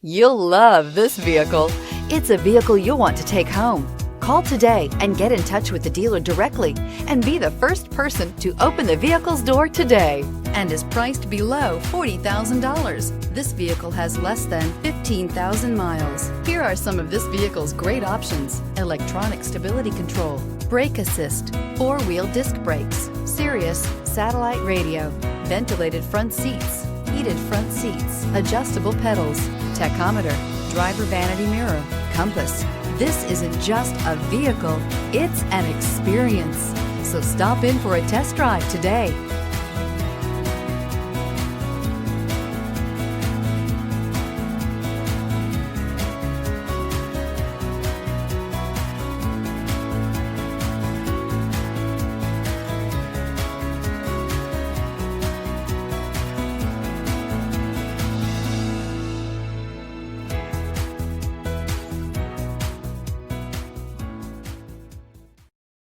You'll love this vehicle. It's a vehicle you'll want to take home. Call today and get in touch with the dealer directly and be the first person to open the vehicle's door today, and is priced below $40,000. This vehicle has less than 15,000 miles. Here are some of this vehicle's great options: electronic stability control, brake assist, four-wheel disc brakes, Sirius satellite radio, ventilated front seats, heated front seats, adjustable pedals, tachometer, driver vanity mirror, compass. This isn't just a vehicle, it's an experience. So stop in for a test drive today.